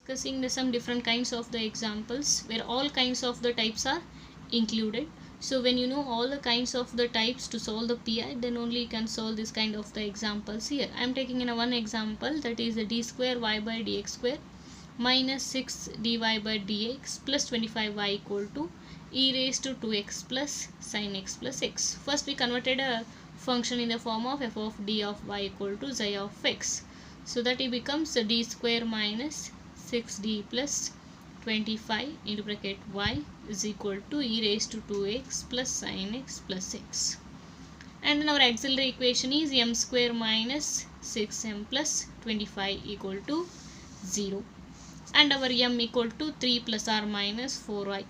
discussing some different kinds of the examples where all kinds of the types are included. So when you know all the kinds of the types to solve the PI, then only you can solve this kind of the examples here. I am taking in one example, that is the d square y by dx square minus 6 dy by dx plus 25y equal to e raised to 2x plus sin x plus x. First we converted a function in the form of f of d of y equal to xi of x. So that it becomes d square minus 6d plus 25 into bracket y is equal to e raised to 2x plus sin x plus x. And then our auxiliary equation is m square minus 6m plus 25 equal to 0. And our m equal to 3 plus or minus 4y.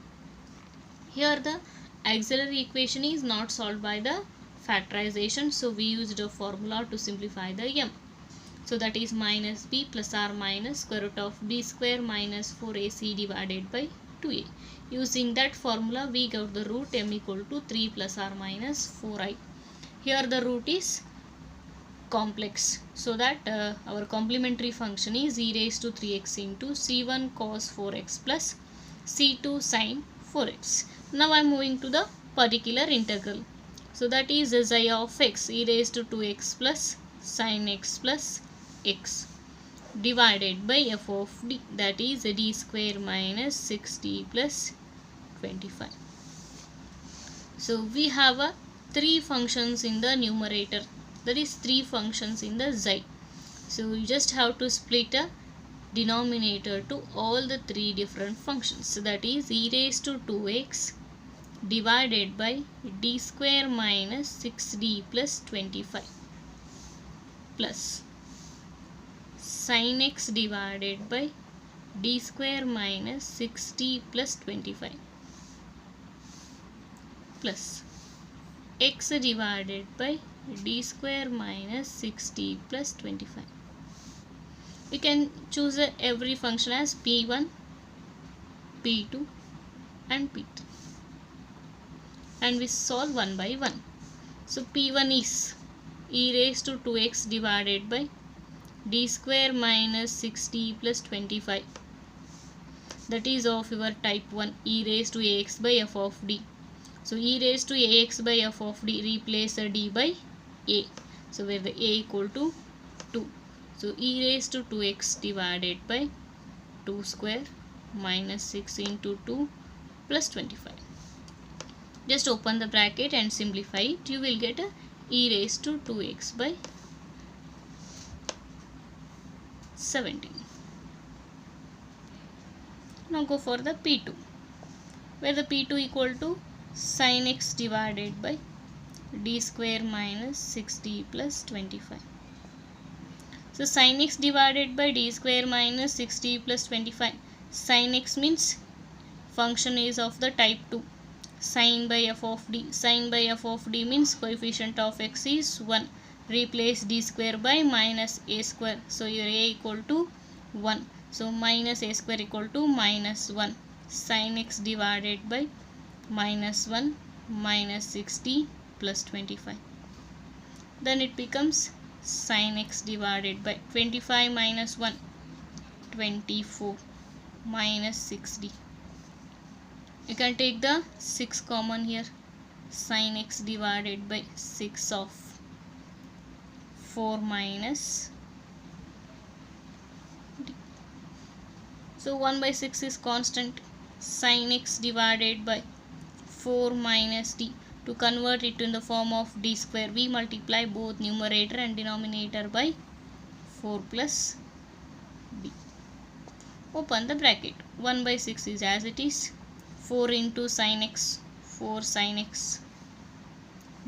Here the auxiliary equation is not solved by the factorization, so we used a formula to simplify the m. So that is minus b plus or minus square root of b square minus 4ac divided by 2a. Using that formula we got the root m equal to 3 plus or minus 4i. Here the root is complex, so that our complementary function is e raised to 3x into c1 cos 4x plus c2 sin 4x. Now I am moving to the particular integral. So that is xi of x e raised to 2x plus sin x plus x divided by f of d, that is d square minus 6d plus 25. So we have 3 functions in the numerator, that is 3 functions in the xi. So you just have to split a denominator to all the 3 different functions. So that is e raised to 2x divided by d square minus 6d plus 25 plus sin x divided by d square minus 6d plus 25 plus x divided by d square minus 6d plus 25. We can choose every function as p1, p2 and p3, and we solve one by one. So p1 is e raised to 2x divided by d square minus 6d plus 25, that is of your type 1, e raised to ax by f of d. So e raised to ax by f of d, replace d by a. So where the a equal to 2. So e raised to 2x divided by 2 square minus 6 into 2 plus 25. Just open the bracket and simplify it. You will get a e raised to 2x by 17. Now go for the p2, where the p2 equal to sin x divided by d square minus 6d plus 25. So sin x divided by d square minus 6d plus 25. Sin x means function is of the type 2. Sin by f of d. Sin by f of d means coefficient of x is 1. Replace d square by minus a square. So your a equal to 1. So minus a square equal to minus 1. Sin x divided by minus 1 minus 60 plus 25. Then it becomes sin x divided by 25 minus 1, 24 minus 6d. You can take the 6 common here. Sin x divided by 6 of 4 minus d. So 1 by 6 is constant. Sin x divided by 4 minus d. To convert it in the form of d square, we multiply both numerator and denominator by 4 plus d. Open the bracket. 1 by 6 is as it is. 4 into sin x, 4 sin x.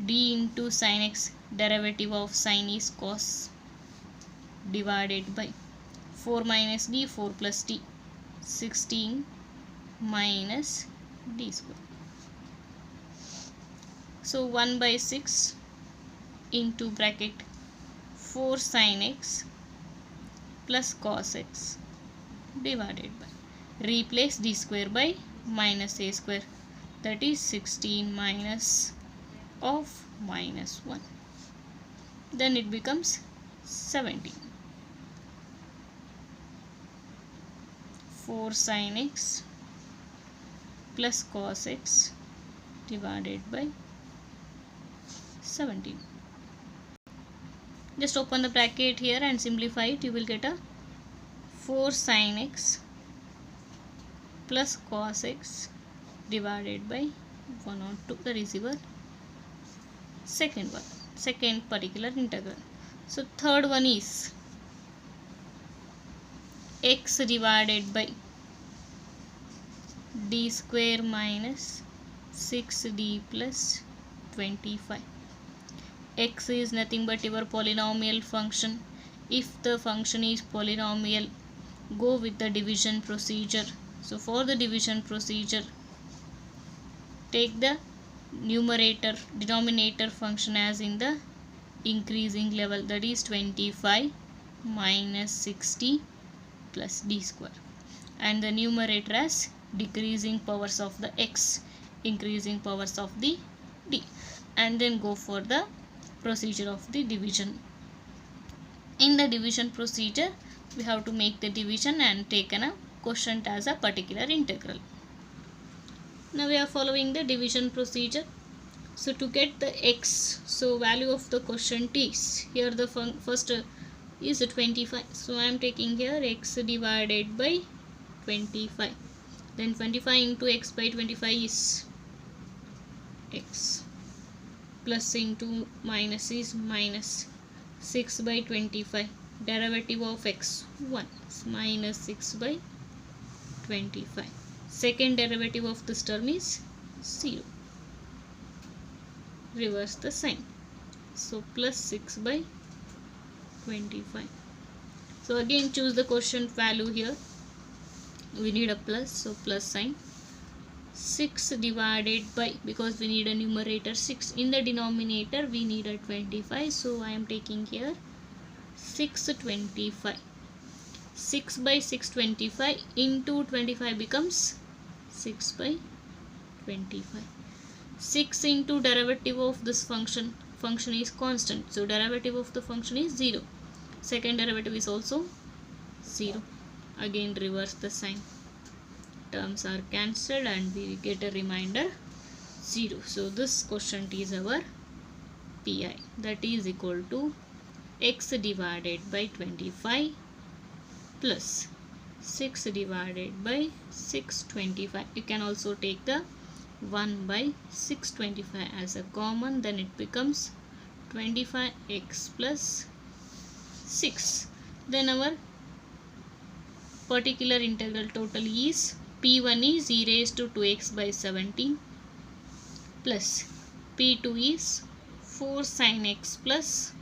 d into sin x, derivative of sin is cos, divided by 4 minus d, 4 plus d, 16 minus d square. So 1 by 6 into bracket 4 sin x plus cos x divided by, replace d square by minus a square, that is 16 minus of minus 1. Then it becomes 17. 4 sin x plus cos x divided by 17. Just open the bracket here and simplify it. You will get a 4 sin x plus cos x divided by 1 or 2. That is your second particular integral. So third one is x divided by d square minus 6d plus 25. X is nothing but your polynomial function. If the function is polynomial, go with the division procedure. So for the division procedure, take the denominator function as in the increasing level, that is 25 minus 60 plus d square, and the numerator as decreasing powers of the x, increasing powers of the d, and then go for the procedure of the division. In the division procedure, we have to make the division and take a quotient as a particular integral. Now we are following the division procedure. So to get the x, so value of the quotient is, here the first is 25. So I am taking here x divided by 25. Then 25 into x by 25 is x, plus into minus is minus 6 by 25. Derivative of x 1 is minus 6 by 25. Second derivative of this term is 0. Reverse the sign. So plus 6 by 25. So again choose the quotient value here. We need a plus, so plus sign. 6 divided by, because we need a numerator 6, in the denominator we need a 25, so I am taking here 625. 6 by 625 into 25 becomes 6 by 25. 6 into derivative of this function is constant, so derivative of the function is 0. Second derivative is also 0. Again reverse the sign. Terms are cancelled and we get a remainder 0. So this quotient is our pi, that is equal to x divided by 25 plus 6 divided by 625. You can also take the 1 by 625 as a common, then it becomes 25x plus 6. Then our particular integral total is p1 is e raised to 2x by 17 plus p2 is 4 sin x plus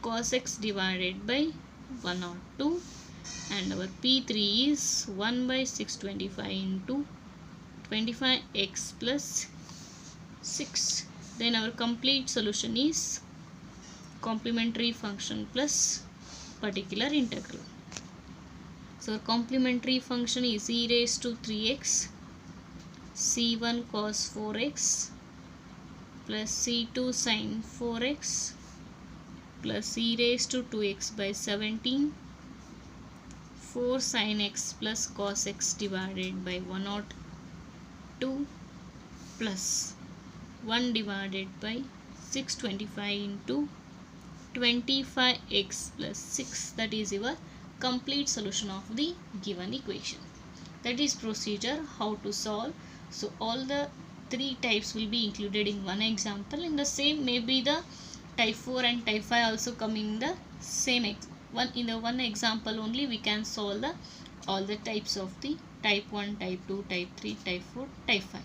cos x divided by 1 or 2, and our p3 is 1 by 625 into 25x plus 6. Then our complete solution is complementary function plus particular integral. So complementary function is e raised to 3x c1 cos 4x plus c2 sin 4x plus e raised to 2x by 17, 4 sin x plus cos x divided by 102 plus 1 divided by 625 into 25x plus 6. That is your complete solution of the given equation. That is procedure how to solve. So all the three types will be included in one example. In the same, maybe the type 4 and type 5 also come in the same one example only. We can solve all the types of the type 1, type 2, type 3, type 4, type 5.